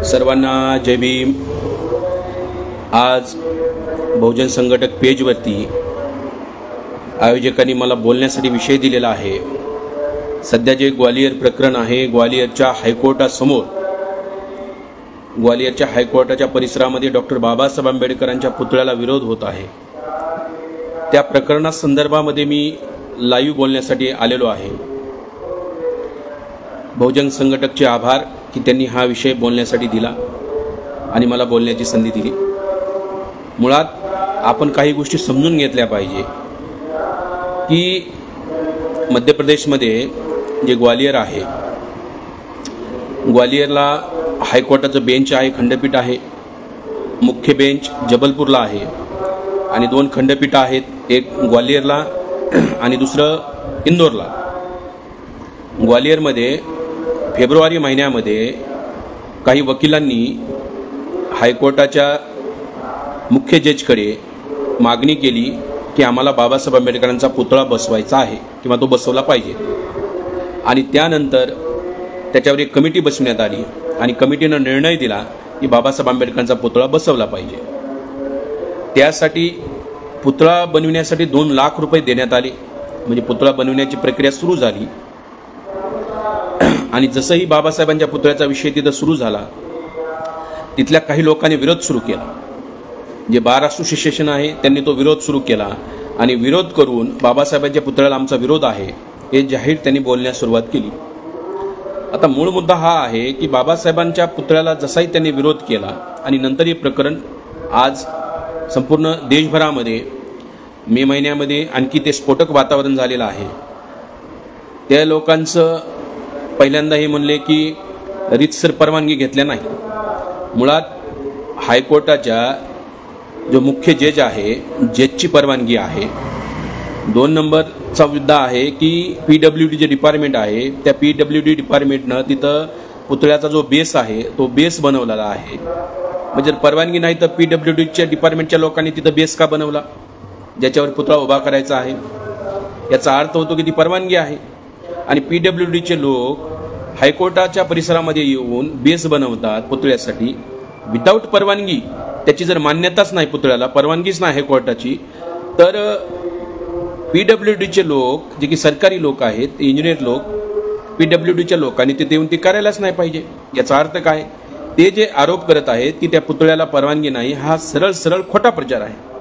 सर्वांना जय भीम। आज बहुजन संघटक पेजवरती आयोजकांनी मला बोलण्यासाठी विषय दिलेला आहे। सध्या जे ग्वालियर प्रकरण आहे, ग्वालियरच्या हायकोर्टाच्या परिसरामध्ये डॉक्टर बाबासाहेब आंबेडकरांच्या पुतळ्याला विरोध होत आहे। त्या प्रकरणासंदर्भामध्ये मी लाईव्ह बोलण्यासाठी आलेलो आहे। बहुजन संघटकचे आभार की त्यांनी हा विषय बोलण्यासाठी दिला आणि मला बोलण्याची संधी दिली। मुळात आपण काही गोष्टी समजून घेतल्या पाहिजे की मध्य प्रदेशमध्ये जे ग्वालियर आहे, ग्वालियरला हायकोर्टाचं बेंच आहे, खंडपीठ आहे। मुख्य बेंच जबलपूरला आहे आणि 2 खंडपीठ आहेत, एक ग्वालियरला आणि दुसरं इंदोरला। ग्वालियरमध्ये फेब्रुवारी महिन्यामध्ये काही वकिलांनी हायकोर्टाच्या मुख्य जजकडे मागणी केली की आम्हाला बाबासाहेब आंबेडकरांचा पुतळा बसवायचा आहे किंवा तो बसवला पाहिजे। आणि त्यानंतर त्याच्यावर एक कमिटी बसवण्यात आली आणि कमिटीनं निर्णय दिला की बाबासाहेब आंबेडकरांचा पुतळा बसवला पाहिजे। त्यासाठी पुतळा बनविण्यासाठी 2 लाख रुपये देण्यात आले। म्हणजे पुतळा बनविण्याची प्रक्रिया सुरू झाली आणि जसंही बाबासाहेबांच्या पुतळ्याचा विषय तिथं सुरू झाला, तिथल्या काही लोकांनी विरोध सुरू केला। जे बार असोसिएशन आहे त्यांनी तो विरोध सुरू केला आणि विरोध करून बाबासाहेबांच्या पुतळ्याला आमचा विरोध आहे हे जाहीर त्यांनी बोलण्यास सुरुवात केली। आता मूळ मुद्दा हा आहे की बाबासाहेबांच्या पुतळ्याला जसाही त्यांनी विरोध केला आणि नंतर हे प्रकरण आज संपूर्ण देशभरामध्ये मे महिन्यामध्ये आणखी ते स्फोटक वातावरण झालेलं आहे। त्या लोकांचं पहिल्यांदा हे म्हणले की रीतसर परवानगी घेतल्या नाही। मुळात हायकोर्टाच्या जो मुख्य जज आहे, जजची परवानगी आहे। 2 नंबरचा मुद्दा आहे की PWD जे डिपार्टमेंट आहे, त्या PWD डिपार्टमेंटनं तिथं पुतळ्याचा जो बेस आहे तो बेस बनवलेला आहे। म्हणजे परवानगी नाही तर PWDच्या डिपार्टमेंटच्या लोकांनी तिथं बेस का बनवला ज्याच्यावर पुतळा उभा करायचा आहे? याचा अर्थ होतो की ती परवानगी आहे आणि PWDचे लोक हायकोर्टाच्या परिसरामध्ये येऊन बेस बनवतात पुतळ्यासाठी विदाऊट परवानगी। त्याची जर मान्यताच नाही, पुतळ्याला परवानगीच नाही हायकोर्टाची, तर PWDचे लोक जे की सरकारी लोक आहेत, इंजिनियर लोक, PWDच्या लोकांनी तिथे येऊन ती करायलाच नाही पाहिजे। याचा अर्थ काय? ते जे आरोप करत आहेत की त्या पुतळ्याला परवानगी नाही, हा सरळ खोटा प्रचार आहे।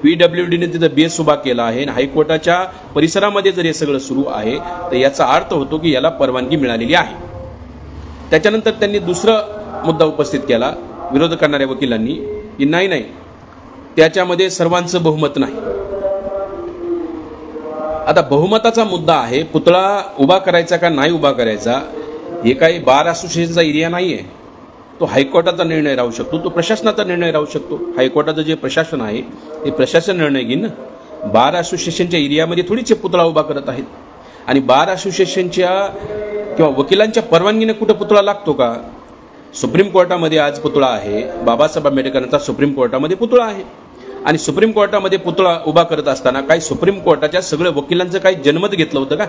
PWDने तिथं बेस उभा केला आहे आणि हायकोर्टाच्या परिसरामध्ये जर हे सगळं सुरू आहे तर याचा अर्थ होतो की याला परवानगी मिळालेली आहे। त्याच्यानंतर त्यांनी दुसरा मुद्दा उपस्थित केला विरोध करणाऱ्या वकिलांनी की नाही त्याच्यामध्ये सर्वांचं बहुमत नाही। आता बहुमताचा मुद्दा आहे, पुतळा उभा करायचा का नाही उभा करायचा हे काही बार असोसिएशनचा एरिया नाही आहे। तो हायकोर्टाचा निर्णय राहू शकतो, तो प्रशासनाचा निर्णय राहू शकतो। हायकोर्टाचं जे प्रशासन आहे ते प्रशासन निर्णय घेईन ना। बार असोसिएशनच्या एरियामध्ये थोडीच पुतळा उभा करत आहेत आणि बार असोसिएशनच्या किंवा वकिलांच्या परवानगीने कुठं पुतळा लागतो का? सुप्रीम कोर्टामध्ये आज पुतळा आहे, बाबासाहेब आंबेडकरांचा सुप्रीम कोर्टामध्ये पुतळा आहे आणि सुप्रीम कोर्टामध्ये पुतळा उभा करत असताना काही सुप्रीम कोर्टाच्या सगळ्या वकिलांचं काही जनमत घेतलं होतं का?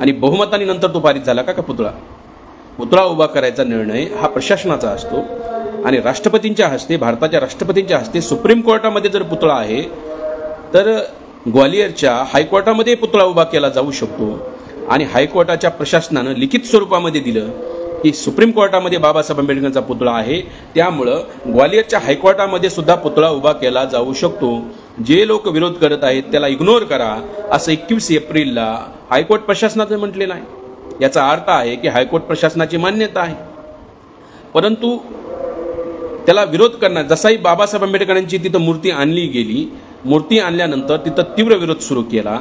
आणि बहुमताने नंतर तो पारित झाला का पुतळा उभा करायचा निर्णय हा प्रशासनाचा असतो आणि राष्ट्रपतींच्या हस्ते, भारताच्या राष्ट्रपतींच्या हस्ते सुप्रीम कोर्टामध्ये जर पुतळा आहे तर ग्वालियरच्या हायकोर्टामध्ये पुतळा उभा केला जाऊ शकतो। आणि हायकोर्टाच्या प्रशासनानं लिखित स्वरूपामध्ये दिलं की सुप्रीम कोर्टामध्ये बाबासाहेब आंबेडकरांचा पुतळा आहे, त्यामुळं ग्वालियरच्या हायकोर्टामध्ये सुद्धा पुतळा उभा केला जाऊ शकतो। जे लोक विरोध करत आहेत त्याला इग्नोर करा असं 21 एप्रिलला हायकोर्ट प्रशासनानं म्हटलेलं आहे। याचा अर्थ आहे की हायकोर्ट प्रशासनाची मान्यता आहे, परंतु त्याला विरोध करणार। जसाही बाबासाहेब आंबेडकरांची तिथं मूर्ती आणली गेली, मूर्ती आणल्यानंतर तिथं तीव्र विरोध सुरू केला।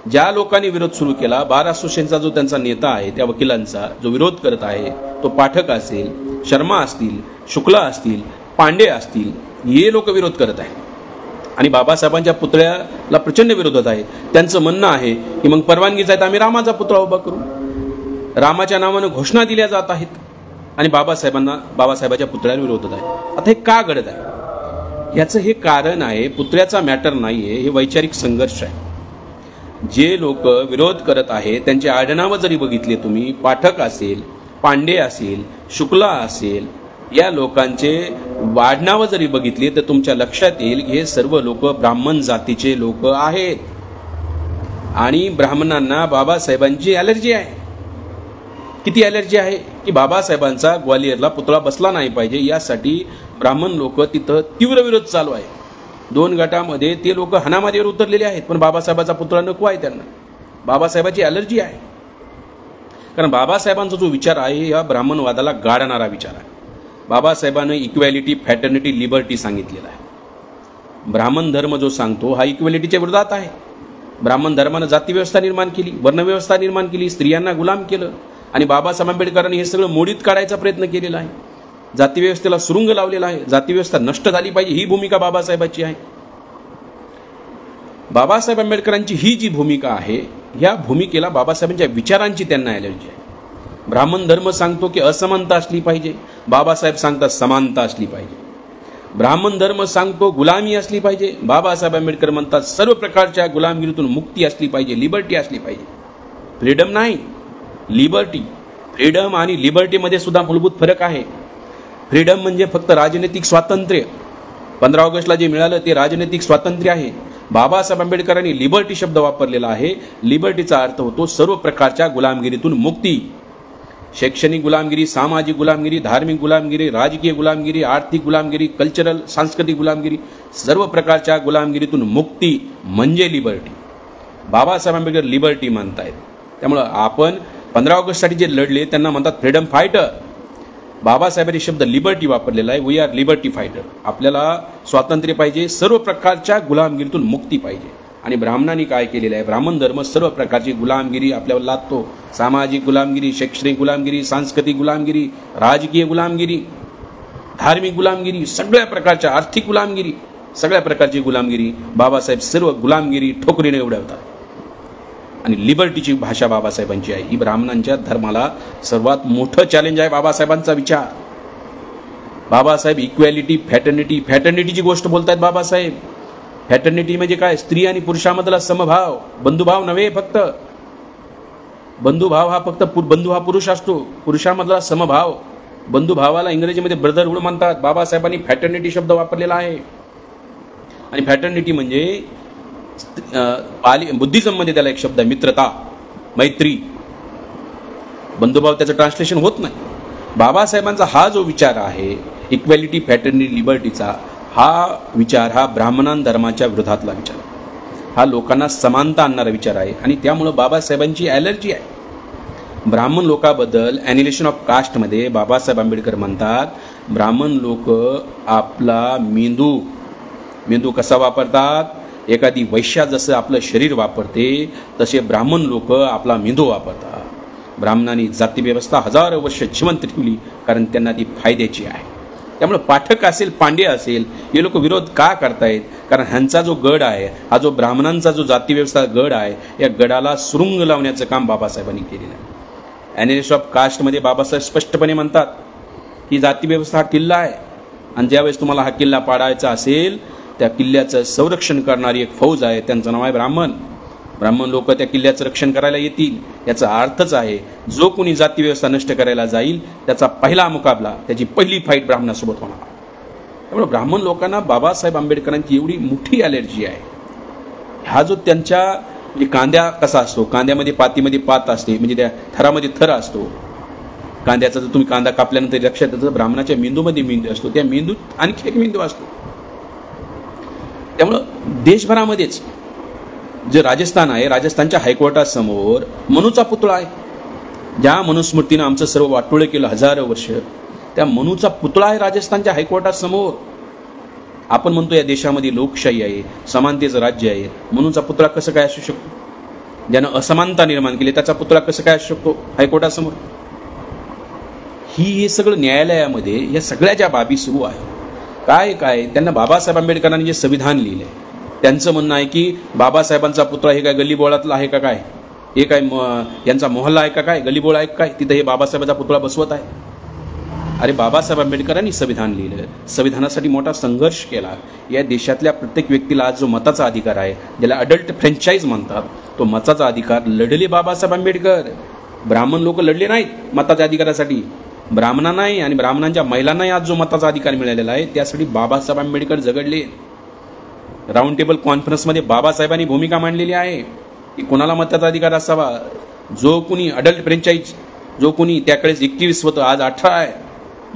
ज्या लोकांनी विरोध सुरू केला, बार असोसिएशनचा जो त्यांचा नेता आहे, त्या वकिलांचा जो विरोध करत आहे, तो पाठक असेल, शर्मा असतील, शुक्ला असतील, पांडे असतील, हे लोक विरोध करत आहेत आणि बाबासाहेबांच्या पुतळ्याला प्रचंड विरोधात आहे। त्यांचं म्हणणं आहे की मग परवानगीचा आहे तर आम्ही रामाचा पुतळा उभा करू। रामाच्या नावानं घोषणा दिल्या जात आहेत आणि बाबासाहेबाच्या पुतळ्याला विरोधात आहे। आता हे का घडत आहे? याचं हे कारण आहे, पुतळ्याचा मॅटर नाही आहे, हे वैचारिक संघर्ष आहे। जे लोक विरोध करत आहेत त्यांचे आडनाव जरी बघितले तुम्ही, पाठक असेल, पांडे असेल, शुक्ला असेल, या लोकांचे वाढनावं जरी बघितले तर तुमच्या लक्षात येईल की हे सर्व लोक ब्राह्मण जातीचे लोक आहेत आणि ब्राह्मणांना बाबासाहेबांची ॲलर्जी आहे. किती ॲलर्जी आहे की बाबासाहेबांचा ग्वालियरला पुतळा बसला नाही पाहिजे यासाठी ब्राह्मण लोक तिथं तीव्र विरोध चालू आहे. 2 गटामध्ये ते लोक हाणामारीवर उतरलेले आहेत, पण बाबासाहेबांचा पुतळा नको आहे त्यांना. बाबासाहेबांची ॲलर्जी आहे, कारण बाबासाहेबांचा जो विचार आहे या ब्राह्मणवादाला गाडणारा विचार आहे. बाबासाहेबांनी इक्वॅलिटी, फॅटर्निटी, लिबर्टी सांगितलेला आहे. ब्राह्मण धर्म जो सांगतो हा इक्वॅलिटीच्या विरोधात आहे. ब्राह्मण धर्मानं जातीव्यवस्था निर्माण केली, वर्णव्यवस्था निर्माण केली, स्त्रियांना गुलाम केलं आणि बाबासाहेब आंबेडकरांनी हे सगळं मोडीत काढायचा प्रयत्न केलेला आहे. जातीव्यवस्थेला सुरुंग लावलेला आहे. जातीव्यवस्था नष्ट झाली पाहिजे ही भूमिका बाबासाहेबांची आहे. बाबासाहेब आंबेडकरांची ही जी भूमिका आहे ह्या भूमिकेला बाबासाहेबांच्या विचारांची त्यांना ॲलर्जी आहे. ब्राह्मण धर्म सांगतो की असमानता असली पाहिजे, बाबासाहेब सांगतात समानता असली पाहिजे. ब्राह्मण धर्म सांगतो गुलामी असली पाहिजे, बाबासाहेब आंबेडकर म्हणतात सर्व प्रकारच्या गुलामगिरीतून मुक्ती असली पाहिजे, लिबर्टी असली पाहिजे. फ्रीडम नाही, लिबर्टी. फ्रीडम आणि लिबर्टीमध्ये सुद्धा मूलभूत फरक आहे. फ्रीडम म्हणजे फक्त राजनैतिक स्वातंत्र्य. 15 ऑगस्टला जे मिळालं ते राजनैतिक स्वातंत्र्य आहे. बाबासाहेब आंबेडकरांनी लिबर्टी शब्द वापरलेला आहे. लिबर्टीचा अर्थ होतो सर्व प्रकारच्या गुलामगिरीतून मुक्ती. शैक्षणिक गुलामगिरी, सामाजिक गुलामगिरी, धार्मिक गुलामगिरी, राजकीय गुलामगिरी, आर्थिक गुलामगिरी, कल्चरल सांस्कृतिक गुलामगिरी, सर्व प्रकारच्या गुलामगिरीतून मुक्ती म्हणजे लिबर्टी. बाबासाहेब आंबेडकर लिबर्टी म्हणतायत. त्यामुळं आपण 15 ऑगस्टसाठी जे लढले त्यांना म्हणतात फ्रीडम फायटर. बाबासाहेबांनी शब्द लिबर्टी वापरलेला आहे. We are liberty fighter. आपल्याला स्वातंत्र्य पाहिजे, सर्व प्रकारच्या गुलामगिरीतून मुक्ती पाहिजे. आणि ब्राह्मणांनी काय केलेलं आहे, ब्राह्मण धर्म सर्व प्रकारची गुलामगिरी आपल्यावर लादतो. सामाजिक गुलामगिरी, शैक्षणिक गुलामगिरी, सांस्कृतिक गुलामगिरी, राजकीय गुलामगिरी, धार्मिक गुलामगिरी, सगळ्या प्रकारच्या आर्थिक गुलामगिरी, सगळ्या प्रकारची गुलामगिरी बाबासाहेब सर्व गुलामगिरी ठोकरीने उडवतात. आणि लिबर्टीची भाषा बाबासाहेबांची आहे. ही ब्राह्मणांच्या धर्माला सर्वात मोठं चॅलेंज आहे बाबासाहेबांचा विचार. बाबासाहेब इक्वॅलिटी, फॅटर्निटीची गोष्ट बोलतायत बाबासाहेब. फॅटर्निटी म्हणजे काय, स्त्री आणि पुरुषामधला समभाव, बंधुभाव नव्हे. फक्त बंधुभाव हा फक्त बंधू हा पुरुष असतो, पुरुषामधला समभाव. बंधुभावाला इंग्रजीमध्ये ब्रदरहूड म्हणतात. बाबासाहेबांनी फॅटर्निटी शब्द वापरलेला आहे. आणि फॅटर्निटी म्हणजे बुद्धिझममध्ये त्याला एक शब्द आहे, मित्रता, मैत्री. बंधुभाव त्याचं ट्रान्सलेशन होत नाही. बाबासाहेबांचा हा जो विचार आहे इक्वॅलिटी, फॅटर्निटी, लिबर्टीचा, हा विचार हा ब्राह्मण धर्माच्या विरोधातला विचार आहे. हा लोकांना समानता आणणारा विचार आहे. आणि त्यामुळं बाबासाहेबांची ॲलर्जी आहे. ब्राह्मण लोकांबद्दल ॲनिलेशन ऑफ कास्टमध्ये बाबासाहेब आंबेडकर म्हणतात ब्राह्मण लोक आपला मेंदू कसा वापरतात, एखादी वैश्या जसं आपलं शरीर वापरते तसे ब्राह्मण लोक आपला मेंदू वापरतात. ब्राह्मणांनी जातीव्यवस्था हजारो वर्ष जिवंत ठेवली कारण त्यांना ती फायद्याची आहे. त्यामुळे पाठक असेल, पांडे असेल, हे लोक विरोध का करतायत, कारण ह्यांचा जो गड आहे, हा जो ब्राह्मणांचा जो जातीव्यवस्था गड आहे, या गडाला सुरुंग लावण्याचं काम बाबासाहेबांनी केलेलं आहे. ॲनिलेशन ऑफ कास्टमध्ये बाबासाहेब स्पष्टपणे म्हणतात की जातीव्यवस्था हा किल्ला आहे आणि ज्यावेळेस तुम्हाला हा किल्ला पाडायचा असेल त्या किल्ल्याचं संरक्षण करणारी एक फौज आहे, त्यांचं नाव आहे ब्राह्मण. ब्राह्मण लोक त्या किल्ल्याचं रक्षण करायला येतील. याचा अर्थच आहे जो कोणी जातीव्यवस्था नष्ट करायला जाईल त्याचा पहिला मुकाबला, त्याची पहिली फाईट ब्राह्मणासोबत होणार. त्यामुळे ब्राह्मण लोकांना बाबासाहेब आंबेडकरांची एवढी मोठी ॲलर्जी आहे. हा जो त्यांच्या म्हणजे कांद्या कसा असतो, कांद्यामध्ये पातीमध्ये पात असते, म्हणजे त्या थरामध्ये थर असतो. कांद्याचा जर तुम्ही कांदा कापल्यानंतर लक्षात येतं ब्राह्मणाच्या मेंदूमध्ये मेंदू असतो, त्या मेंदूत आणखी एक मेंदू असतो. त्यामुळं देशभरामध्येच जे राजस्थान आहे, राजस्थानच्या हायकोर्टासमोर मनूचा पुतळा आहे. ज्या मनुस्मृतीनं आमचं सर्व वाटोळं केलं हजारो वर्ष, त्या मनूचा पुतळा आहे राजस्थानच्या हायकोर्टासमोर. आपण म्हणतो या देशामध्ये लोकशाही आहे, समानतेचं राज्य आहे. मनूचा पुतळा कसं काय असू शकतो? ज्यानं असमानता निर्माण केली त्याचा पुतळा कसं काय असू शकतो हायकोर्टासमोर? हे सगळं न्यायालयामध्ये या सगळ्या ज्या बाबी सुरू आहे. काय त्यांना बाबासाहेब आंबेडकरांनी जे संविधान लिहिलं आहे त्यांचं म्हणणं आहे की बाबासाहेबांचा पुतळा हे काय गल्लीबोळातला आहे का काय, हे काय यांचा मोहल्ला आहे का काय, गल्लीबोळ आहे काय, तिथं हे बाबासाहेबांचा पुतळा बसवत आहे? अरे बाबासाहेब आंबेडकरांनी संविधान लिहिलं, संविधानासाठी मोठा संघर्ष केला. या देशातल्या प्रत्येक व्यक्तीला आज जो मताचा अधिकार आहे, ज्याला अडल्ट फ्रँचाईज म्हणतात, तो मताचा अधिकार लढले बाबासाहेब आंबेडकर. ब्राह्मण लोक लढले नाहीत मताच्या अधिकारासाठी. ब्राह्मणांनाही आणि ब्राह्मणांच्या महिलांनाही आज जो मताचा अधिकार मिळालेला आहे त्यासाठी बाबासाहेब आंबेडकर झगडले. राऊंड टेबल कॉन्फरन्समध्ये बाबासाहेबांनी भूमिका मांडलेली आहे की कोणाला मताचा अधिकार असावा. जो कोणी अडल्ट फ्रँचाईज, जो कोणी त्याकडेच 21 होतं, आज 18 आहे,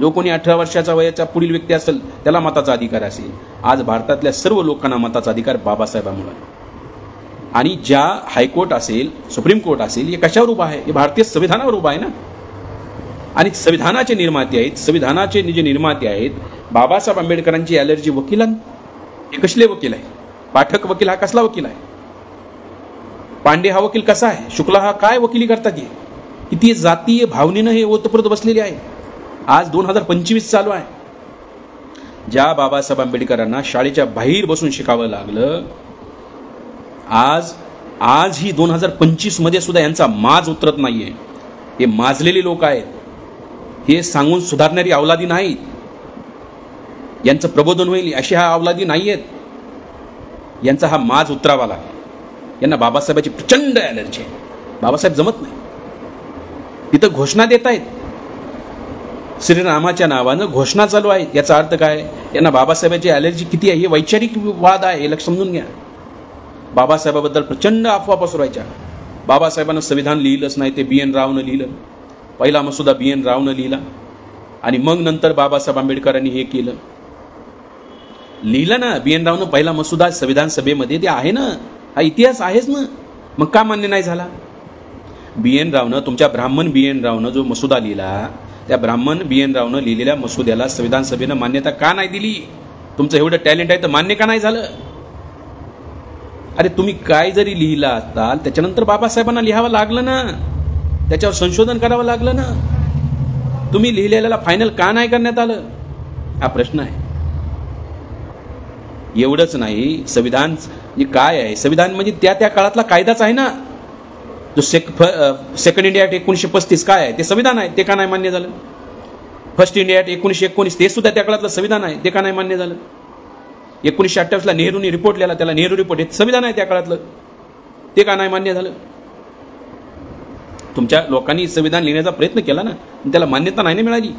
जो कोणी 18 वर्षाचा वयाचा पुढील व्यक्ती असेल त्याला मताचा अधिकार असेल. आज भारतातल्या सर्व लोकांना मताचा अधिकार बाबासाहेबांमुळे. आणि ज्या हायकोर्ट असेल, सुप्रीम कोर्ट असेल, हे कशावर उभा आहे? हे भारतीय संविधानावर उभा आहे ना. आणि संविधानाचे निर्माते आहेत, संविधानाचे जे निर्माते आहेत बाबासाहेब आंबेडकरांची ॲलर्जी वकिलां, हे कसले वकील आहे? पाठक वकील हा कसला वकील आहे? पांडे हा वकील कसा आहे? शुक्ला हा काय वकिली करतात? हे किती जातीय भावनेनं हे ओतप्रत बसलेले आहे. आज 2025 चालू आहे. ज्या बाबासाहेब आंबेडकरांना शाळेच्या बाहेर बसून शिकावं लागलं, आज ही 2025 मध्ये सुद्धा यांचा माज उतरत नाहीये. हे माजलेले लोक आहेत. हे सांगून सुधारणारी अवलादी नाहीत. यांचं प्रबोधन होईल अशी हा अवलादी नाही आहेत. यांचा हा माज उतरावा लागेल. यांना बाबासाहेबांची प्रचंड ॲलर्जी आहे. बाबासाहेब जमत नाही. तिथं घोषणा देत आहेत, श्रीरामाच्या नावानं घोषणा चालू आहेत. याचा अर्थ काय? यांना बाबासाहेबांची ॲलर्जी किती आहे हे वैचारिक वाद आहे, हे लक्ष समजून घ्या. बाबासाहेबाबद्दल प्रचंड अफवा पसरवायच्या. बाबासाहेबांना संविधान लिहिलंच नाही, ते BN रावनं लिहिलं. पहिला मसुदा BN रावनं लिहिला आणि मग नंतर बाबासाहेब आंबेडकरांनी हे केलं, लिहिलं ना. BN रावनं पहिला मसुदा संविधान सभेमध्ये, ते आहे ना, हा इतिहास आहेच ना. मग का मान्य नाही झाला? BN रावनं, तुमच्या ब्राह्मण BN रावनं जो मसुदा लिहिला, त्या ब्राह्मण BN रावनं लिहिलेल्या मसुद्याला संविधान सभेनं मान्यता का नाही दिली? तुमचं एवढं टॅलेंट आहे तर मान्य का नाही झालं? अरे तुम्ही काय जरी लिहिला असाल त्याच्यानंतर बाबासाहेबांना लिहावं लागलं ना, त्याच्यावर संशोधन करावं लागलं ना. तुम्ही लिहिलेल्याला फायनल का नाही करण्यात आलं? हा प्रश्न आहे. एवढंच नाही, संविधान काय आहे? संविधान म्हणजे त्या काळातला कायदाच आहे ना. जो सेकंड इंडिया ॲक्ट 1935 काय आहे? ते संविधान आहे. ते का नाही मान्य झालं? फर्स्ट इंडिया ॲक्ट 1919 ते सुद्धा त्या काळातलं संविधान आहे. ते का नाही मान्य झालं? 1928ला नेहरूंनी रिपोर्ट लिहिला, त्याला नेहरू रिपोर्ट, हे संविधान आहे त्या काळातलं. ते का नाही मान्य झालं? तुमच्या लोकांनी संविधान लिहिण्याचा प्रयत्न केला ना, त्याला मान्यता नाही मिळाली.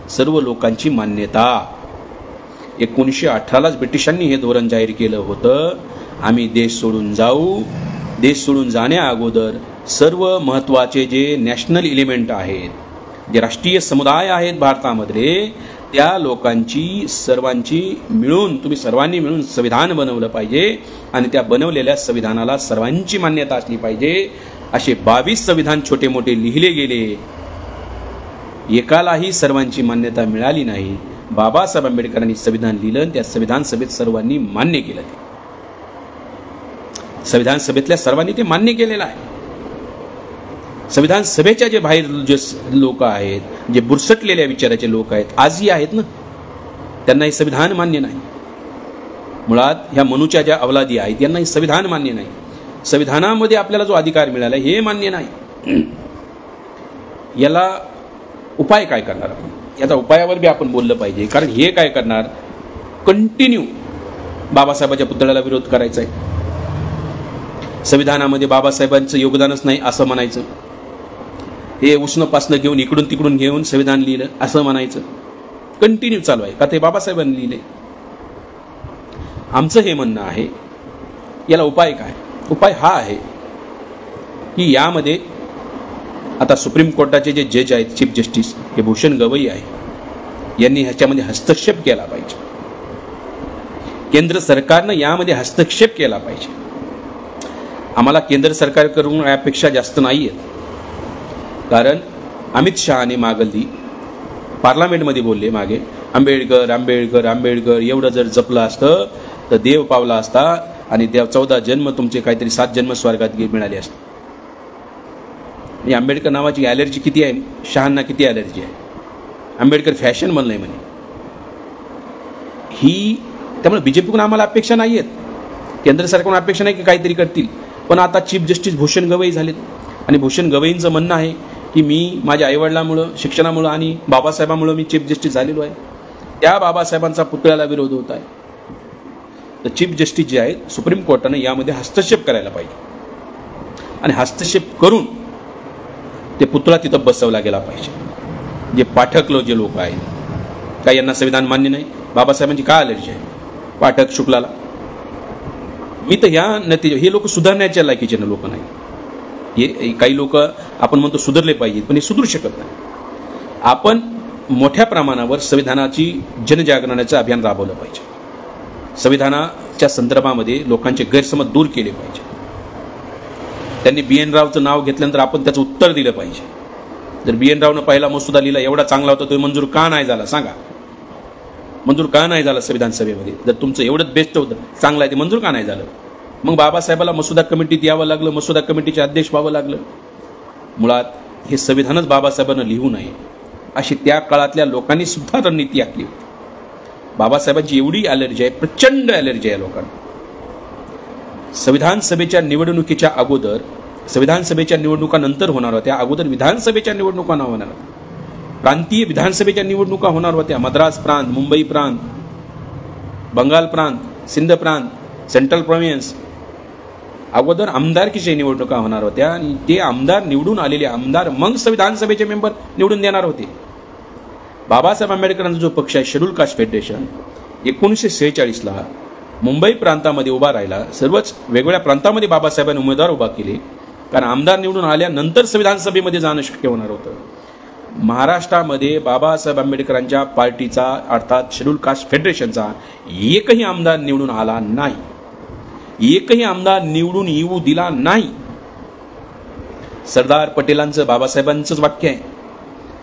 सर्व लोकांची मान्यता. 1918लाच ब्रिटिशांनी हे धोरण जाहीर केलं होतं, आम्ही देश सोडून जाऊ. देश सोडून जाण्या अगोदर सर्व महत्त्वाचे जे नॅशनल एलिमेंट आहेत, जे राष्ट्रीय समुदाय आहेत भारतामध्ये, त्या लोकांची सर्वांची मिळून, तुम्ही सर्वांनी मिळून संविधान बनवलं पाहिजे आणि त्या बनवलेल्या संविधानाला सर्वांची मान्यता असली पाहिजे. असे 22 संविधान छोटे मोठे लिहिले गेले. एकालाही सर्वांची मान्यता मिळाली नाही. बाबासाहेब आंबेडकरांनी संविधान लिहिलं, त्या संविधान सभेत सर्वांनी मान्य केलं. ते संविधान सभेतल्या सर्वांनी ते मान्य केलेलं आहे. संविधान सभेच्या जे बाहेर जे लोक आहेत, जे बुरसटलेल्या विचाराचे लोक आहेत, आजही आहेत ना, त्यांना हे संविधान मान्य नाही. मुळात ह्या मनुच्या ज्या अवलादी आहेत यांना हे संविधान मान्य नाही. संविधानामध्ये आपल्याला जो अधिकार मिळाला हे मान्य नाही. याला उपाय काय करणार आपण? याचा उपायावर बी आपण बोललं पाहिजे. कारण हे काय करणार, कंटिन्यू बाबासाहेबांच्या पुतळ्याला विरोध करायचा आहे. संविधानामध्ये बाबासाहेबांचं योगदानच नाही असं म्हणायचं. हे उष्णपासनं घेऊन इकडून तिकडून घेऊन संविधान लिहिलं असं म्हणायचं. कंटिन्यू चालू आहे. का ते बाबासाहेबांनी लिहिले? आमचं हे म्हणणं आहे, याला उपाय काय? उपाय हा आहे की यामध्ये आता सुप्रीम कोर्टाचे जे जज आहेत, चीफ जस्टिस हे भूषण गवई आहे, यांनी ह्याच्यामध्ये हस्तक्षेप केला पाहिजे. केंद्र सरकारनं यामध्ये हस्तक्षेप केला पाहिजे. आम्हाला केंद्र सरकारकडून यापेक्षा जास्त नाही आहेत. कारण अमित शहाने मागली पार्लमेंटमध्ये बोलले मागे, आंबेडकर आंबेडकर आंबेडकर एवढं जर जपलं असतं तर देव पावला असता आणि देव 14 जन्म तुमचे काहीतरी 7 जन्म स्वर्गात मिळाले असते. आंबेडकर नावाची ॲलर्जी किती आहे? शहांना किती ॲलर्जी आहे? आंबेडकर फॅशन बनलंय म्हणे ही. त्यामुळे बीजेपीकडून आम्हाला अपेक्षा नाही आहेत, केंद्र सरकारकडून अपेक्षा नाही की काहीतरी करतील. पण आता चीफ जस्टिस भूषण गवई झालेत आणि भूषण गवईंचं म्हणणं आहे की मी माझ्या आईवडिलांमुळं, शिक्षणामुळं आणि बाबासाहेबांमुळं मी चीफ जस्टिस झालेलो आहे. त्या बाबासाहेबांचा पुतळ्याला विरोध होत आहे. तर चीफ जस्टिस जे आहेत सुप्रीम कोर्टानं यामध्ये हस्तक्षेप करायला पाहिजे आणि हस्तक्षेप करून ते पुतळा तिथं बसवला गेला पाहिजे. जे पाठक जे लोक आहेत, काय यांना संविधान मान्य नाही? बाबासाहेबांची काय अलर्जी आहे पाठक शुक्लाला? मी तर ह्या नतीजे, हे लोक सुधारण्याच्या लायकीचे ना लोक नाही. हे काही लोक आपण म्हणतो सुधारले पाहिजेत, पण हे सुधरू शकत नाही. आपण मोठ्या प्रमाणावर संविधानाची जनजागरणाचं अभियान राबवलं पाहिजे. संविधानाच्या संदर्भामध्ये लोकांचे गैरसमज दूर केले पाहिजे. त्यांनी BN रावचं नाव घेतल्यानंतर आपण त्याचं उत्तर दिलं पाहिजे. जर BN रावनं पहिला मसुदा लिहिला, एवढा चांगला होता, तो मंजूर का नाही झाला सांगा? मंजूर का नाही झाला संविधान सभेमध्ये? जर तुमचं एवढंच बेस्ट होतं, चांगलं आहे, ते मंजूर का नाही झालं? मग बाबासाहेबाला मसुदा कमिटीत यावं लागलं, मसुदा कमिटीचे अध्यक्ष व्हावं लागलं. मुळात हे संविधानच बाबासाहेबांना लिहू नये अशी त्या काळातल्या लोकांनी सुद्धा रणनीती आखली होती. बाबासाहेबांची एवढी ॲलर्जी आहे, प्रचंड ॲलर्जी आहे लोकांना. संविधान सभेच्या निवडणुकीच्या अगोदर, संविधान सभेच्या निवडणुका नंतर होणार होत्या, अगोदर विधानसभेच्या निवडणुका होणार होत्या. प्रांतीय विधानसभेच्या निवडणुका होणार होत्या. मद्रास प्रांत, मुंबई प्रांत, बंगाल प्रांत, सिंध प्रांत, सेंट्रल प्रोव्हिन्स. अगोदर आमदारकीच्या निवडणुका होणार होत्या आणि ते आमदार, निवडून आलेले आमदार मग संविधान सभेचे मेंबर निवडून देणार होते. बाबासाहेब आंबेडकरांचा जो पक्ष आहे शेड्यूल कास्ट फेडरेशन, 1946ला मुंबई प्रांतामध्ये उभा राहिला. सर्वच वेगवेगळ्या प्रांतामध्ये बाबासाहेबांनी उमेदवार उभा केले, कारण आमदार निवडून आल्यानंतर संविधान सभेमध्ये जाणं शक्य होणार होतं. महाराष्ट्रामध्ये बाबासाहेब आंबेडकरांच्या पार्टीचा अर्थात शेड्यूल कास्ट फेडरेशनचा एकही आमदार निवडून आला नाही, एकही आमदार निवडून येऊ दिला नाही. सरदार पटेलांचं, बाबासाहेबांचंच वाक्य आहे.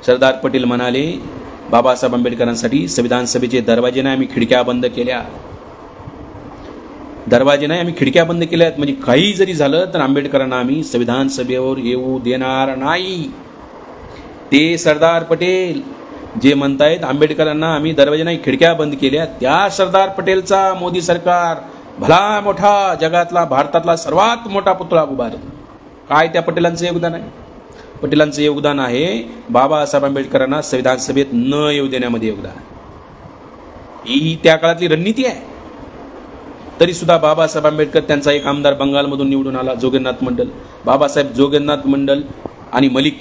सरदार पटेल म्हणाले, बाबासाहेब आंबेडकरांसाठी संविधान सभेचे दरवाजे नाही, आम्ही खिडक्या बंद केल्या. दरवाजे नाही, आम्ही खिडक्या बंद केल्यात. म्हणजे काही जरी झालं तर आंबेडकरांना आम्ही संविधान सभेवर येऊ देणार नाही. ते सरदार पटेल जे म्हणतायत आंबेडकरांना आम्ही दरवाजे नाही खिडक्या बंद केल्या, त्या सरदार पटेलचा मोदी सरकार भला मोठा, जगातला, भारतातला सर्वात मोठा पुतळा उभारला. काय त्या पटेलांचं योगदान आहे? पटेलांचं योगदान आहे बाबासाहेब आंबेडकरांना संविधान सभेत न येऊ देण्यामध्ये योगदान आहे. ही त्या काळातली रणनीती आहे. तरी सुद्धा बाबासाहेब आंबेडकर, त्यांचा एक आमदार बंगालमधून निवडून आला, जोगेंद्रनाथ मंडल. बाबासाहेब जोगेंद्रनाथ मंडल आणि मलिक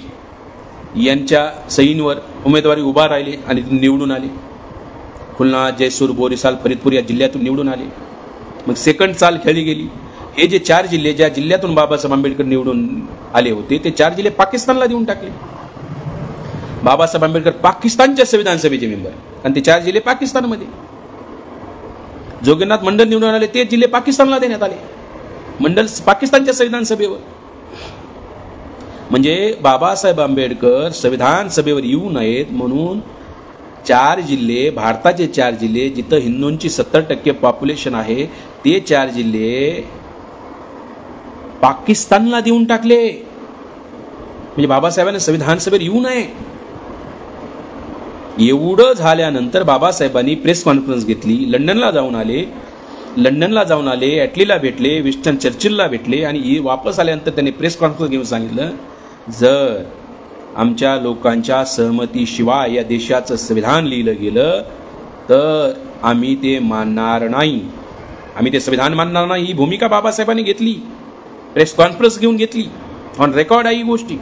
यांच्या सहींवर उमेदवारी उभा राहिले आणि निवडून आले. खुलना, जयसूर, बोरीसाल, फरीदपूर या जिल्ह्यातून निवडून आले. मग सेकंड चाल खेळली गेली. हे जे 4 जिल्हे, ज्या जिल्ह्यातून बाबासाहेब आंबेडकर निवडून आले होते, ते 4 जिल्हे पाकिस्तानला देऊन टाकले. बाबासाहेब आंबेडकर पाकिस्तानच्या संविधान सभेचे मेंबर, आणि ते 4 जिल्हे पाकिस्तानमध्ये. जोगेंद्रनाथ मंडल निवडून आले, ते जिल्हे पाकिस्तानला देण्यात आले. मंडल पाकिस्तानच्या संविधान सभेवर. म्हणजे बाबासाहेब आंबेडकर संविधान सभेवर येऊ नयेत म्हणून 4 जिल्हे, भारताचे 4 जिल्हे, जिथं हिंदूंची 70% पॉप्युलेशन आहे, ते 4 जिल्हे पाकिस्तानला देऊन टाकले. म्हणजे बाबासाहेबांनी संविधान सभेवर येऊ नये. एवढं झाल्यानंतर बाबासाहेबांनी प्रेस कॉन्फरन्स घेतली. लंडनला जाऊन आले, ॲटलीला भेटले, विन्स्टन चर्चिलला भेटले, आणि वापस आल्यानंतर त्यांनी प्रेस कॉन्फरन्स घेऊन सांगितलं, जर आमच्या लोकांच्या सहमतीशिवाय या देशाचं संविधान लिहिलं गेलं तर आम्ही ते मानणार नाही, आम्ही ते संविधान मानणार नाही. ही भूमिका बाबासाहेबांनी घेतली, प्रेस कॉन्फरन्स घेऊन घेतली, ऑन रेकॉर्ड आहे ही गोष्टी.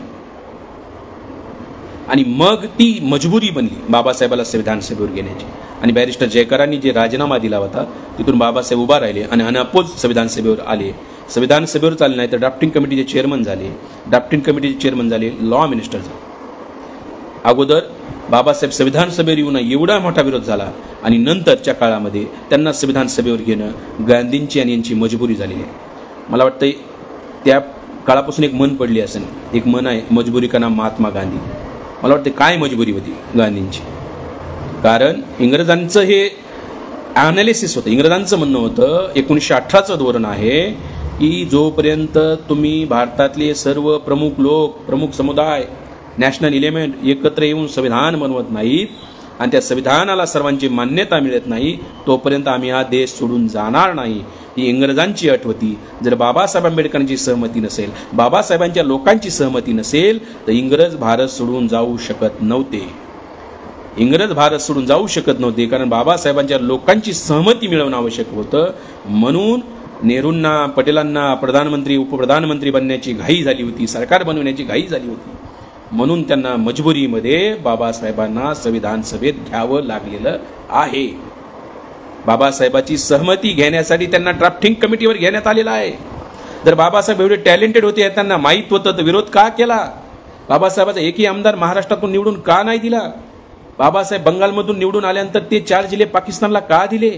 आणि मग ती मजबुरी बनली बाबासाहेबाला संविधान सभेवर घेण्याची. आणि बॅरिस्टर जयकरांनी जे राजीनामा दिला होता, तिथून बाबासाहेब उभा राहिले आणि अनअपोज संविधान सभेवर आले. संविधान सभेवर चालले नाही तर ड्राफ्टिंग कमिटीचे चेअरमन झाले. ड्राफ्टिंग कमिटीचे चेअरमन झाले, लॉ मिनिस्टर झाले. अगोदर बाबासाहेब संविधान सभेवर येऊ नये एवढा मोठा विरोध झाला, आणि नंतरच्या काळामध्ये त्यांना संविधान सभेवर घेणं गांधींची आणि यांची मजबुरी झालेली आहे. मला वाटतं त्या काळापासून एक मन पडली असेल, एक मन आहे, मजबुरी का नाम महात्मा गांधी. मला वाटतं काय मजबुरी होती गांधींची, कारण इंग्रजांचं हे ॲनालिसिस होतं. इंग्रजांचं म्हणणं होतं, 1918चं धोरण आहे की जोपर्यंत तुम्ही भारतातले सर्व प्रमुख लोक, प्रमुख समुदाय, नॅशनल एलिमेंट एकत्र येऊन संविधान बनवत नाहीत आणि त्या संविधानाला सर्वांची मान्यता मिळत नाही, तोपर्यंत आम्ही हा देश सोडून जाणार नाही. ही इंग्रजांची अट होती. जर बाबासाहेब आंबेडकरांची सहमती नसेल, बाबासाहेबांच्या लोकांची सहमती नसेल, तर इंग्रज भारत सोडून जाऊ शकत नव्हते. इंग्रज भारत सोडून जाऊ शकत नव्हते, कारण बाबासाहेबांच्या लोकांची सहमती मिळवणं आवश्यक होतं. म्हणून नेहरूंना, पटेलांना प्रधानमंत्री, उपप्रधानमंत्री बनण्याची घाई झाली होती, सरकार बनवण्याची घाई झाली होती. म्हणून त्यांना मजबुरीमध्ये बाबासाहेबांना संविधान सभेत घ्यावं लागलेलं आहे. बाबासाहेबाची सहमती घेण्यासाठी त्यांना ड्राफ्टिंग कमिटीवर घेण्यात आलेलं आहे. जर बाबासाहेब एवढे टॅलेंटेड होते, त्यांना माहीत होतं, तर विरोध का केला? बाबासाहेबाचा एकही आमदार महाराष्ट्रातून निवडून का नाही दिला? बाबासाहेब बंगालमधून निवडून आल्यानंतर ते 4 जिल्हे पाकिस्तानला का दिले?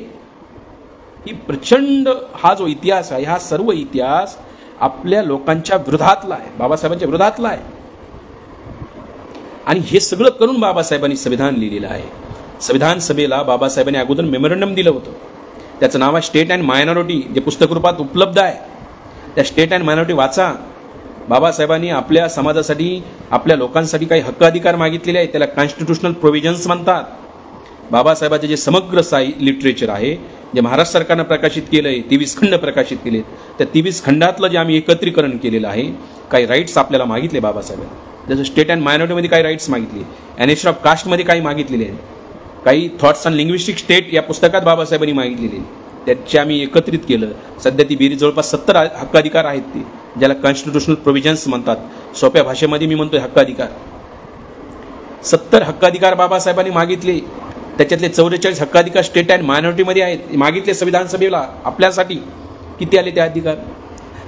ही प्रचंड हा जो इतिहास आहे, हा सर्व इतिहास आपल्या लोकांच्या विरोधातला आहे, बाबासाहेबांच्या विरोधातला आहे. आणि हे सगळं करून बाबासाहेबांनी संविधान लिहिलेलं आहे. संविधान सभेला बाबासाहेबांनी अगोदर मेमोरंडम दिलं होतं. त्याचं नाव आहे स्टेट अँड मायनॉरिटी, जे पुस्तक रूपात उपलब्ध आहे. त्या स्टेट अँड मायनॉरिटी वाचा. बाबासाहेबांनी आपल्या समाजासाठी, आपल्या लोकांसाठी काही हक्क अधिकार मागितलेले आहेत. त्याला कॉन्स्टिट्यूशनल प्रोव्हिजन्स म्हणतात. बाबासाहेबांचे जे समग्र लिटरेचर आहे, जे महाराष्ट्र सरकारनं प्रकाशित केलं आहे, 23 खंड प्रकाशित केलेत, त्या 23 खंडातलं जे आम्ही एकत्रीकरण केलेलं आहे, काही राईट्स आपल्याला मागितले बाबासाहेबांनी. जसं स्टेट अँड मायनॉरिटीमध्ये काही राईट्स मागितले, एनेशन ऑफ कास्टमध्ये काही मागितलेले आहेत, काही थॉट्स ऑन लिंग्विस्टिक स्टेट या पुस्तकात बाबासाहेबांनी मागितलेले, त्याचे आम्ही एकत्रित केलं. सध्या ती बेरीज जवळपास 70 हक्क अधिकार आहेत, ते ज्याला कॉन्स्टिट्यूशनल प्रोव्हिजन्स म्हणतात. सोप्या भाषेमध्ये मी म्हणतोय हक्क अधिकार. 70 हक्क अधिकार बाबासाहेबांनी मागितले. त्याच्यातले 44 हक्क अधिकार स्टेट अँड मायनॉरिटीमध्ये आहेत, मागितले संविधान सभेला आपल्यासाठी. किती आले ते अधिकार?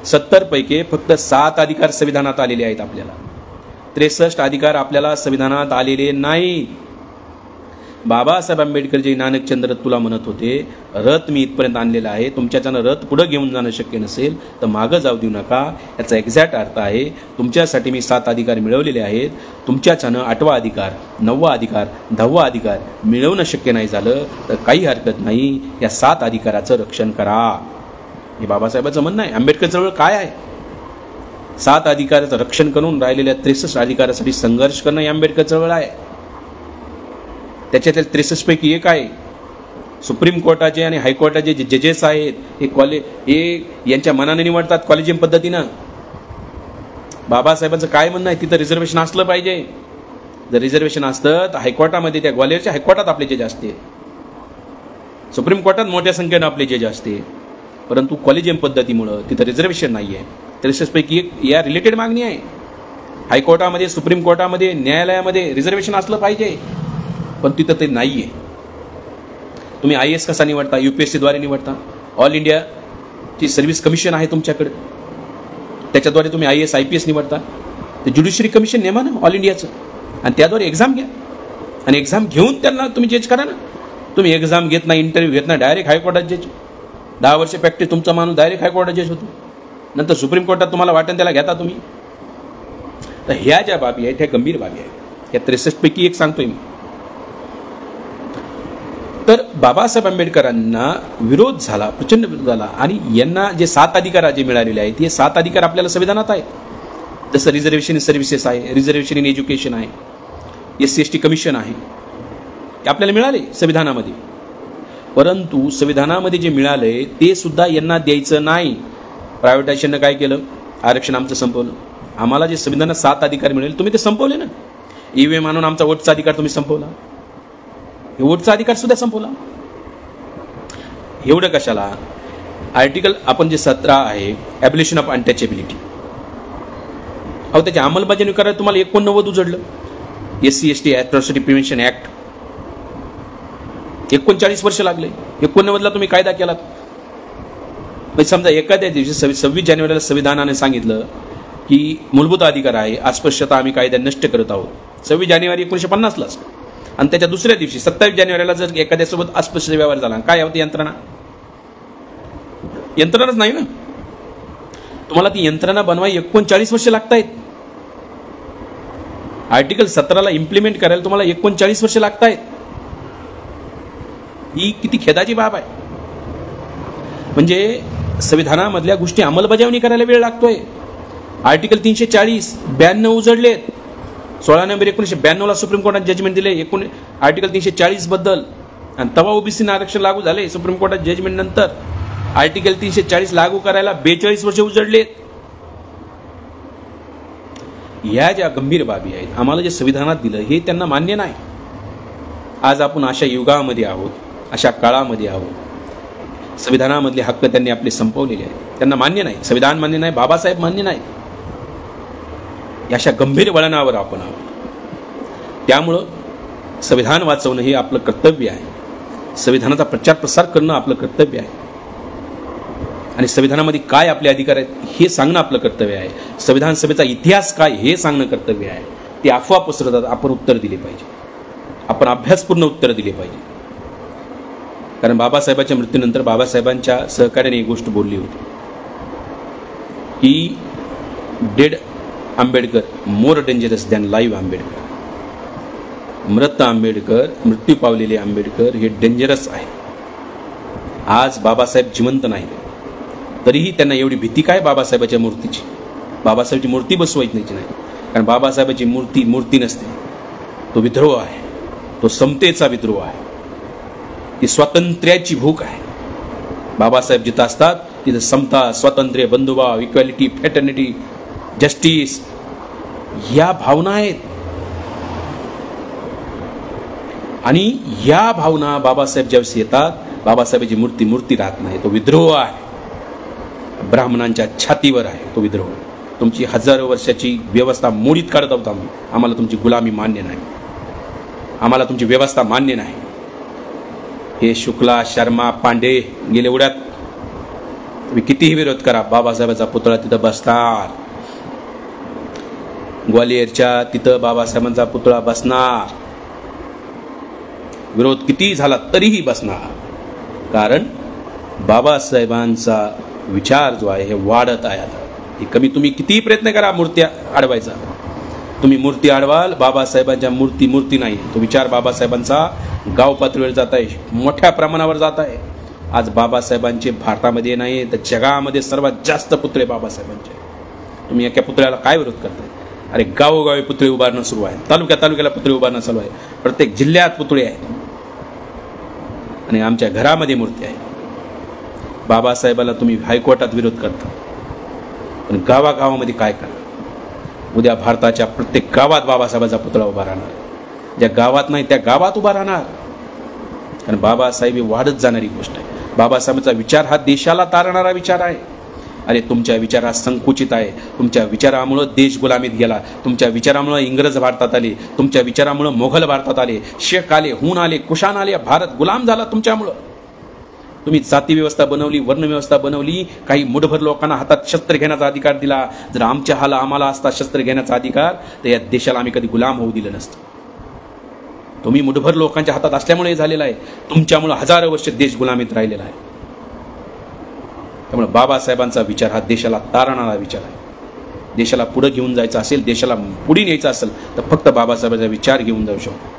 70 पैकी फक्त 7 अधिकार संविधानात आलेले आहेत आपल्याला. 63 अधिकार आपल्याला संविधानात आलेले नाही. बाबासाहेब आंबेडकर जे नानकचंद्र तुला म्हणत होते, रथ मी इथपर्यंत आणलेला आहे, तुमच्याच्यानं रथ पुढं घेऊन जाणं शक्य नसेल तर मागं जाऊ देऊ नका. याचा एक्झॅक्ट अर्थ आहे, तुमच्यासाठी मी 7 अधिकार मिळवलेले आहेत, तुमच्याच्यानं 8वा अधिकार, 9वा अधिकार, 10वा अधिकार मिळवणं शक्य नाही झालं तर काही हरकत नाही, या 7 अधिकाराचं रक्षण करा. हे बाबासाहेबांचं म्हणणं आहे. आंबेडकर चळवळ काय आहे? 7 अधिकाराचं रक्षण करून राहिलेल्या 63 अधिकारासाठी संघर्ष करणं ही आंबेडकर चळवळ आहे. त्याच्यातील 63 पैकी एक आहे सुप्रीम कोर्टाचे आणि हायकोर्टाचे जे जजेस आहेत, हे यांच्या मनाने निवडतात कॉलेजियम पद्धतीनं. बाबासाहेबांचं काय म्हणणं आहे? तिथं रिझर्वेशन असलं पाहिजे. जर रिझर्वेशन असतं तर हायकोर्टामध्ये, त्या ग्वालियरच्या हायकोर्टात आपले जज असते, सुप्रीम कोर्टात मोठ्या संख्येनं आपले जज असते, परंतु कॉलेजियम पद्धतीमुळं तिथं रिझर्वेशन नाही आहे. 63 पैकी एक या रिलेटेड मागणी आहे. हायकोर्टामध्ये, सुप्रीम कोर्टामध्ये, न्यायालयामध्ये रिझर्वेशन असलं पाहिजे, पण तिथं ते नाही आहे. तुम्ही IAS कसा निवडता? UPSCद्वारे निवडता. ऑल इंडियाची सर्व्हिस कमिशन आहे तुमच्याकडे, त्याच्याद्वारे तुम्ही IAS IPS निवडता. ते ज्युडिशरी कमिशन नेमा ना ऑल इंडियाचं, आणि त्याद्वारे एक्झाम घ्या, आणि एक्झाम घेऊन त्यांना तुम्ही जज करा ना. तुम्ही एक्झाम घेत नाही, इंटरव्ह्यू घेत नाही, डायरेक्ट हायकोर्टात जज. 10 वर्ष प्रॅक्टिस तुमचा माणूस डायरेक्ट हायकोर्टात जज होतो. नंतर सुप्रीम कोर्टात तुम्हाला वाटेल त्याला घेता तुम्ही. तर ह्या ज्या बाबी आहेत, ह्या गंभीर बाबी आहेत. या 63 पैकी एक सांगतोय मी. तर बाबासाहेब आंबेडकरांना विरोध झाला, प्रचंड विरोध झाला, आणि यांना जे 7 अधिकार जे मिळालेले आहेत, हे 7 अधिकार आपल्याला संविधानात आहेत. जसं रिझर्वेशन इन सर्व्हिसेस आहे, रिझर्वेशन इन एज्युकेशन आहे, SC/ST कमिशन आहे, हे आपल्याला मिळाले संविधानामध्ये. परंतु संविधानामध्ये जे मिळाले ते सुद्धा यांना द्यायचं नाही. प्रायव्हेटायझेशननं काय केलं? आरक्षण आमचं संपवलं. आम्हाला जे संविधानात 7 अधिकार मिळाले तुम्ही ते संपवले ना. EVM आणून आमचा वोटचा अधिकार तुम्ही संपवला, वोटचा अधिकार सुद्धा संपवला. एवढं कशाला? आर्टिकल आपण जे 17 आहे, ॲबलिशन ऑफ अनटचेबिलिटी, अहो त्याची अंमलबजावणी करायला तुम्हाला 89 उजडलं. SC/ST ॲट्रॉसिटी प्रिव्हेन्शन ॲक्ट 39 वर्ष लागले. 89ला तुम्ही कायदा केलात. म्हणजे समजा एखाद्या दिवशी 26 जानेवारीला संविधानाने सांगितलं की मूलभूत अधिकार आहे, अस्पृश्यता आम्ही कायदा नष्ट करत आहोत, 26 जानेवारी 1950लाच, आणि त्याच्या दुसऱ्या दिवशी 27 जानेवारीला जर एखाद्यासोबत अस्पृश्य व्यवहार झाला, काय होती यंत्रणा? यंत्रणाच नाही ना. तुम्हाला ती यंत्रणा बनवाय 39 वर्ष लागत आहेत. आर्टिकल 17ला इम्प्लिमेंट करायला तुम्हाला 39 वर्ष लागत आहेत. ही किती खेदाची बाब आहे. म्हणजे संविधानामधल्या गोष्टी अंमलबजावणी करायला वेळ लागतोय. आर्टिकल 340 92 उजडलेत. 16 नोव्हेंबर 1992ला सुप्रीम कोर्टात जजमेंट दिले आर्टिकल 340 बद्दल, आणि तेव्हा ओबीसीना आरक्षण लागू झाले. सुप्रीम कोर्टात जजमेंट नंतर आर्टिकल 340 लागू करायला 42 वर्ष उजडलेत. या ज्या गंभीर बाबी आहेत, आम्हाला जे संविधानात दिलं हे त्यांना मान्य नाही. आज आपण अशा युगामध्ये आहोत, अशा काळामध्ये आहोत. संविधानामधले हक्क त्यांनी आपले संपवलेले आहेत. त्यांना मान्य नाही, संविधान मान्य नाही, बाबासाहेब मान्य नाही. अशा गंभीर वळणावर आपण आहोत. त्यामुळं संविधान वाचवणं हे आपलं कर्तव्य आहे. संविधानाचा प्रचार प्रसार करणं आपलं कर्तव्य आहे. आणि संविधानामध्ये काय आपले अधिकार आहेत हे सांगणं आपलं कर्तव्य आहे. संविधान सभेचा इतिहास काय हे सांगणं कर्तव्य आहे. ते अफवा पसरवतात, आपण उत्तर दिले पाहिजे. आपण अभ्यासपूर्ण उत्तर दिले पाहिजे. कारण बाबासाहेबांच्या मृत्यूनंतर बाबासाहेबांच्या सहकार्याने एक गोष्ट बोलली होती की dead Ambedkar more dangerous than live Ambedkar. मृत आंबेडकर, मृत्यू पावलेले आंबेडकर हे डेंजरस आहे. आज बाबासाहेब जिवंत नाही, तरीही त्यांना एवढी भीती काय बाबासाहेबाच्या मूर्तीची. बाबासाहेबांची मूर्ती बसवायची नाही, कारण बाबासाहेबांची मूर्ती नसते. तो विद्रोह आहे, तो समतेचा विद्रोह आहे, ती स्वातंत्र्याची भूक आहे. बाबासाहेब जिथं असतात तिथं समता, स्वातंत्र्य, बंधुभाव, इक्वॅलिटी, फ्रेटर्निटी, जस्टिस या भावना आहेत. आणि या भावना बाबासाहेब ज्यावेळेस येतात, बाबासाहेबांची मूर्ती राहत नाही. तो विद्रोह आहे, ब्राह्मणांच्या छातीवर आहे तो विद्रोह. तुमची हजारो वर्षाची व्यवस्था मोडीत काढत आहोत आम्ही. आम्हाला तुमची गुलामी मान्य नाही, आम्हाला तुमची व्यवस्था मान्य नाही. हे शुक्ला, शर्मा, पांडे गेले उड्यात. तुम्ही कितीही विरोध करा, बाबासाहेबांचा पुतळा तिथं बसणार. ग्वालियरच्या तिथं बाबासाहेबांचा पुतळा बसणार. विरोध कितीही झाला तरीही बसणार. कारण बाबासाहेबांचा विचार जो आहे हे वाढत आहे. आता हे कमी तुम्ही कितीही प्रयत्न करा मूर्ती अडवायचा, तुम्ही मूर्ती अडवाल. बाबासाहेबांच्या मूर्ती नाही. तो विचार बाबासाहेबांचा गाव पातळीवर जात आहे, मोठ्या प्रमाणावर जात आहे. आज बाबासाहेबांचे भारतामध्ये नाही तर जगामध्ये सर्वात जास्त पुतळे बाबासाहेबांचे. तुम्ही एका पुतळ्याला काय विरोध करताय? अरे गावोगावी पुतळे उभारणं सुरू आहे, तालुक्याला पुतळे उभारणं चालू आहे, प्रत्येक जिल्ह्यात पुतळे आहेत आणि आमच्या घरामध्ये मूर्ती आहे. बाबासाहेबाला तुम्ही हायकोर्टात विरोध करता, पण गावागावामध्ये काय करा? उद्या भारताच्या प्रत्येक गावात बाबासाहेबांचा पुतळा उभा राहणार. ज्या गावात नाही त्या गावात उभा राहणार. कारण बाबासाहेब ही वाढत जाणारी गोष्ट आहे. बाबासाहेबांचा विचार हा देशाला तारणारा विचार आहे. अरे तुमच्या विचार हा संकुचित आहे. तुमच्या विचारामुळं देश गुलामीत गेला. तुमच्या विचारामुळं इंग्रज भारतात आले. तुमच्या विचारामुळं मोघल भारतात आले, शेख आले, हून आले, कुशाण आले. भारत गुलाम झाला तुमच्यामुळं. तुम्ही जाती व्यवस्था बनवली, वर्ण व्यवस्था बनवली. काही मुठभर लोकांना हातात शस्त्र घेण्याचा अधिकार दिला. जर आम्हाला असता शस्त्र घेण्याचा अधिकार तर या देशाला आम्ही कधी गुलाम होऊ दिलं नसतं. तुम्ही मुठभर लोकांच्या हातात असल्यामुळे झालेला आहे. तुमच्यामुळे हजारो वर्ष देश गुलामीत राहिलेला आहे. त्यामुळे बाबासाहेबांचा विचार हा देशाला तारणारा विचार आहे. देशाला पुढे घेऊन जायचं असेल, देशाला पुढे न्यायचं असेल तर फक्त बाबासाहेबांचा विचार घेऊन जाऊ शकतो.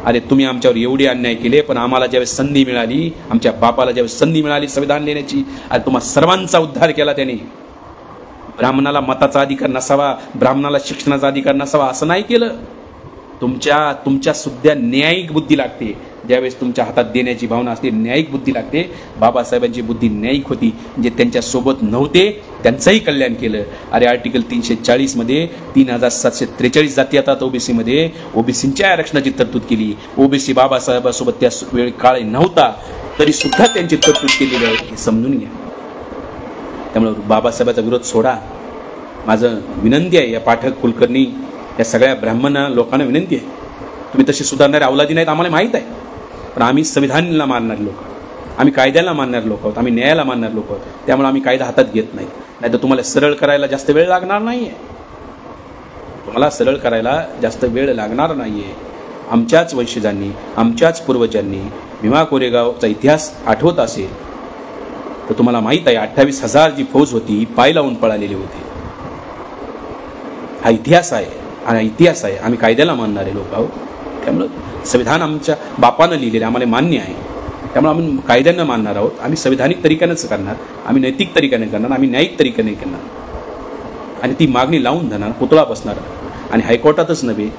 अरे तुम्ही आमच्यावर एवढे अन्याय केले, पण आम्हाला ज्यावेळेस संधी मिळाली, आमच्या बापाला ज्यावेळेस संधी मिळाली संविधान लिहिण्याची, आणि तुम्हा सर्वांचा उद्धार केला त्याने. ब्राह्मणाला मताचा अधिकार नसावा, ब्राह्मणाला शिक्षणाचा अधिकार नसावा असं नाही केलं. तुमच्या सुद्धा न्यायिक बुद्धी लागते. ज्यावेळेस तुमच्या हातात देण्याची भावना असते, न्यायिक बुद्धी लागते. बाबासाहेबांची बुद्धी न्यायिक होती. जे त्यांच्यासोबत नव्हते त्यांचंही कल्याण केलं. अरे आर्टिकल 340 मध्ये 3743 जाती येतात ओबीसीमध्ये. ओबीसींच्या आरक्षणाची तरतूद केली. ओबीसी बाबासाहेबांसोबत त्या वेळी काळ नव्हता तरी सुद्धा त्यांची तरतूद केलेली आहे, हे समजून घ्या. त्यामुळे बाबासाहेबांचा विरोध सोडा. माझं विनंती आहे या पाठक कुलकर्णी या सगळ्या ब्राह्मण लोकांना विनंती आहे, तुम्ही तसे सुधारणारे अवलादी नाहीत आम्हाला माहीत आहे, पण आम्ही संविधानाला मानणारे लोक आहोत, आम्ही कायद्याला मानणारे लोक आहोत, आम्ही न्यायाला मानणारे लोक आहोत. त्यामुळे आम्ही कायदा हातात घेत नाही. नाही तर तुम्हाला सरळ करायला जास्त वेळ लागणार नाही आहे. तुम्हाला सरळ करायला जास्त वेळ लागणार नाही आहे. आमच्याच वंशजांनी, आमच्याच पूर्वजांनी भीमा कोरेगावचा इतिहास आठवत असेल तर तुम्हाला माहीत आहे 28,000 जी फौज होती पाय लावून पळालेली होती. हा इतिहास आहे आणि इतिहास आहे. आम्ही कायद्याला मानणारे लोक आहोत. त्यामुळं संविधान आमच्या बापानं लिहिलेलं आम्हाला मान्य आहे. त्यामुळे आम्ही कायद्यानं मानणार आहोत. आम्ही संविधानिक तरीक्यानंच करणार, आम्ही नैतिक तरीक्याने करणार, आम्ही न्यायिक तरीक्याने करणार आणि ती मागणी लावून धरणार, पुतळा बसणार. आणि हायकोर्टातच नव्हे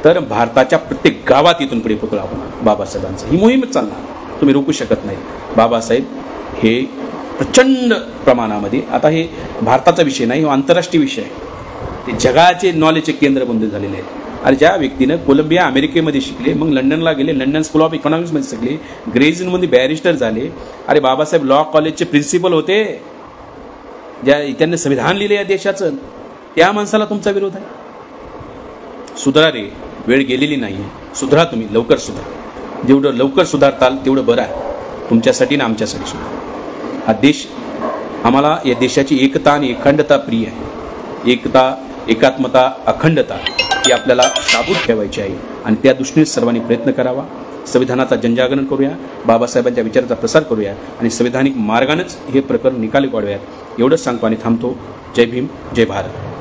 तर भारताच्या प्रत्येक गावात इथून पुढे पुतळा होणार बाबासाहेबांचा. ही मोहीमच चालणार, तुम्ही रोखू शकत नाही. बाबासाहेब हे प्रचंड प्रमाणामध्ये, आता हे भारताचा विषय नाही, हा आंतरराष्ट्रीय विषय आहे. ते जगाचे नॉलेजचे केंद्र बनले झालेले आहेत. आणि ज्या व्यक्तीनं कोलंबिया अमेरिकेमध्ये शिकले, मग लंडनला गेले, लंडन स्कूल ऑफ इकॉनॉमिक्समध्ये शिकले, ग्रेझिनमध्ये बॅरिस्टर झाले. अरे बाबासाहेब लॉ कॉलेजचे प्रिन्सिपल होते, त्यांनी संविधान लिहिले या देशाचं. त्या माणसाला तुमचा विरोध आहे. सुधारा रे, वेळ गेलेली नाही आहे, सुधरा तुम्ही, लवकर सुधरा. जेवढं लवकर सुधारताल तेवढं बरं आहे तुमच्यासाठी ना आमच्यासाठी सुद्धा. हा देश, आम्हाला या देशाची एकता आणि अखंडता प्रिय आहे. एकता, एकात्मता, अखंडता ही आपल्याला शाबूत ठेवायची आहे आणि त्या दृष्टीने सर्वांनी प्रयत्न करावा. संविधानाचा जनजागरण करूया, बाबासाहेबांच्या विचाराचा प्रसार करूया आणि संविधानिक मार्गानेच हे प्रकरण निकाली काढूयात. एवढंच सांगतो आणि थांबतो. जय भीम, जय भारत.